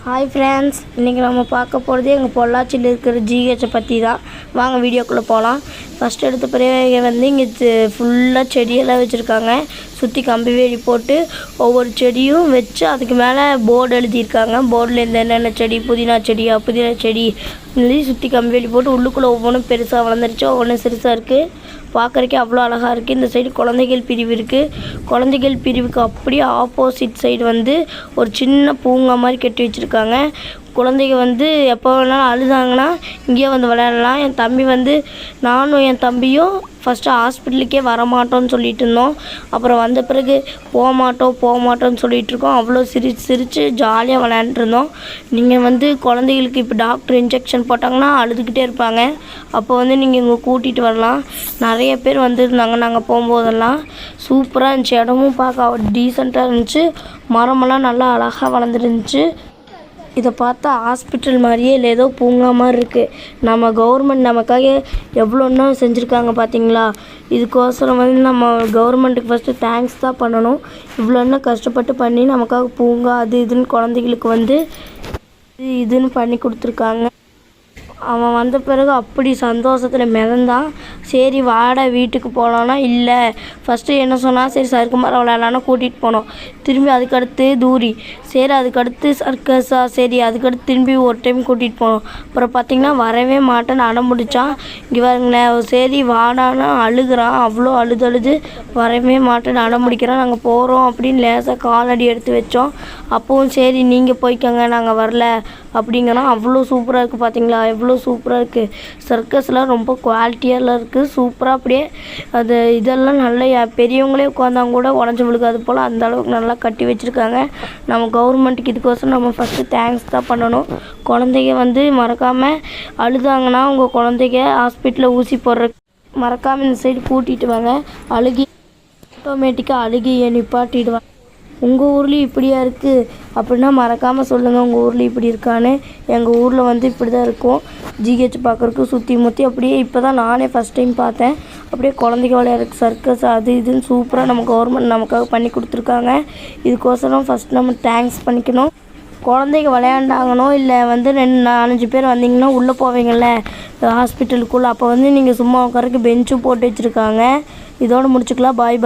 Hi friends, இன்றைக்கி நம்ம பார்க்க போகிறது எங்கள் பொள்ளாச்சியில் இருக்கிற ஜிஹெச்சை பற்றி தான். வாங்க வீடியோக்குள்ளே போகலாம். ஃபஸ்ட்டு எடுத்த பிறகு வந்து இங்கே ஃபுல்லாக செடியெல்லாம் வச்சுருக்காங்க. சுற்றி கம்பி வேலி போட்டு ஒவ்வொரு செடியும் வச்சு அதுக்கு மேலே போர்டு எழுதியிருக்காங்க. போர்டில் இந்த என்னென்ன செடி, புதினா செடி சுற்றி கம்பி வேலி போட்டு உள்ளுக்குள்ளே ஒவ்வொன்றும் பெருசாக வளர்ந்துருச்சு, ஒவ்வொன்றும் சிறுசாக இருக்குது. பார்க்குறக்கே அவ்வளோ அழகாக இருக்குது. இந்த சைடு குழந்தைகள் பிரிவு இருக்குது. குழந்தைகள் பிரிவுக்கு அப்படியே ஆப்போசிட் சைடு வந்து ஒரு சின்ன பூங்கா மாதிரி கட்டி வச்சுருக்காங்க. குழந்தைங்க வந்து எப்போ வேணாலும் அழுதாங்கன்னா இங்கேயே வந்து விளையாடலாம். என் தம்பி வந்து நானும் என் தம்பியும் ஃபஸ்ட்டு ஹாஸ்பிட்டலுக்கே வரமாட்டோன்னு சொல்லிட்டு இருந்தோம். அப்புறம் வந்த பிறகு போக மாட்டோன்னு சொல்லிகிட்டு இருக்கோம். அவ்வளோ சிரித்து ஜாலியாக விளையாண்டுருந்தோம். நீங்கள் வந்து குழந்தைகளுக்கு இப்போ டாக்டர் இன்ஜெக்ஷன் போட்டாங்கன்னா அழுதுகிட்டே இருப்பாங்க. அப்போ வந்து நீங்கள் இங்கே கூட்டிகிட்டு வரலாம். நிறைய பேர் வந்திருந்தாங்க நாங்கள் போகும்போதெல்லாம். சூப்பராக இருந்துச்சு. இடமும் பார்க்க டீசெண்டாக இருந்துச்சு. மரமெல்லாம் நல்லா அழகாக வளர்ந்துருந்துச்சு. இதை பார்த்தா ஹாஸ்பிட்டல் மாதிரியே இல்லை, ஏதோ பூங்கா மாதிரி இருக்குது. நம்ம கவர்மெண்ட் நமக்காக எவ்வளோன்னா செஞ்சுருக்காங்க பார்த்தீங்களா. இதுக்கோசரம் வந்து நம்ம கவர்மெண்ட்டுக்கு ஃபஸ்ட்டு தேங்க்ஸ் தான் பண்ணணும். இவ்வளோன்னா கஷ்டப்பட்டு பண்ணி நமக்காக பூங்கா அது இதுன்னு குழந்தைகளுக்கு வந்து இதுன்னு பண்ணி கொடுத்துருக்காங்க. அவன் வந்த பிறகு அப்படி சந்தோஷத்தில் மிதந்தான். சரி வாடா வீட்டுக்கு போகலான்னா இல்லை, ஃபஸ்ட்டு என்ன சொன்னால் சரி சறுக்கு மரம் விளையாடலான்னா கூட்டிகிட்டு போனோம். திரும்பி அதுக்கடுத்து தூரி, சரி அதுக்கடுத்து சர்க்கஸா, சரி அதுக்கடுத்து திரும்பி ஒரு டைம் கூட்டிகிட்டு போனோம். அப்புறம் பார்த்திங்கன்னா வரவே மாட்டேன்னு அடம் முடித்தான். இங்கே பாருங்களேன், சரி வாடானா அழுகிறான். அவ்வளோ அழுது வரவே மாட்டேன்னு அடம் முடிக்கிறான். நாங்கள் போகிறோம் அப்படின்னு லேசாக காலடி எடுத்து வச்சோம். அப்போவும் சரி நீங்கள் போய்க்கோங்க நாங்கள் வரல அப்படிங்கிறோம். அவ்வளோ சூப்பராக இருக்குது பார்த்தீங்களா, எவ்வளோ சூப்பராக இருக்குது. சர்க்கஸ்லாம் ரொம்ப குவாலிட்டியாலாம் இருக்குது. சூப்பராக அப்படியே அது இதெல்லாம் நல்லா பெரியவங்களே உட்காந்தாங்க கூட உடஞ்சி விழுக்காது போல் அந்த அளவுக்கு நல்லா கட்டி வச்சுருக்காங்க. நம்ம கவர்மெண்ட்டுக்கு இதுக்கோசரம் நம்ம ஃபஸ்ட்டு தேங்க்ஸ் தான் பண்ணணும். குழந்தைங்க வந்து மறக்காமல் அழுதாங்கன்னா உங்கள் குழந்தைங்க ஹாஸ்பிட்டலில் ஊசி போடுற மறக்காமல் இந்த சைடு கூட்டிகிட்டு வாங்க. ஆட்டோமேட்டிக்காக அழுகியை நிப்பாட்டிடுவாங்க. உங்கள் ஊர்லேயும் இப்படியா இருக்குது அப்படின்னா மறக்காமல் சொல்லுங்கள் உங்கள் ஊரில் இப்படி இருக்கான்னு. எங்கள் ஊரில் வந்து இப்படி தான் இருக்கும். ஜிஹெச் பார்க்குறக்கு சுற்றி முற்றி அப்படியே இப்போ தான் நானே ஃபஸ்ட் டைம் பார்த்தேன். அப்படியே குழந்தைங்க விளையாடுறதுக்கு சர்க்கஸ் அது இதுன்னு சூப்பராக நம்ம கவர்மெண்ட் நமக்காக பண்ணி கொடுத்துருக்காங்க. இதுக்கோசரம் ஃபஸ்ட் நம்ம தேங்க்ஸ் பண்ணிக்கணும். குழந்தைங்க விளையாண்டாங்கனோ இல்லை வந்து 4-5 பேர் வந்தீங்கன்னா உள்ளே போவீங்கள்ல ஹாஸ்பிட்டலுக்குள்ளே, அப்போ வந்து நீங்கள் சும்மா உட்காரக்கு பெஞ்சும் போட்டு வச்சுருக்காங்க. இதோடு முடிச்சுக்கலாம். பாய்.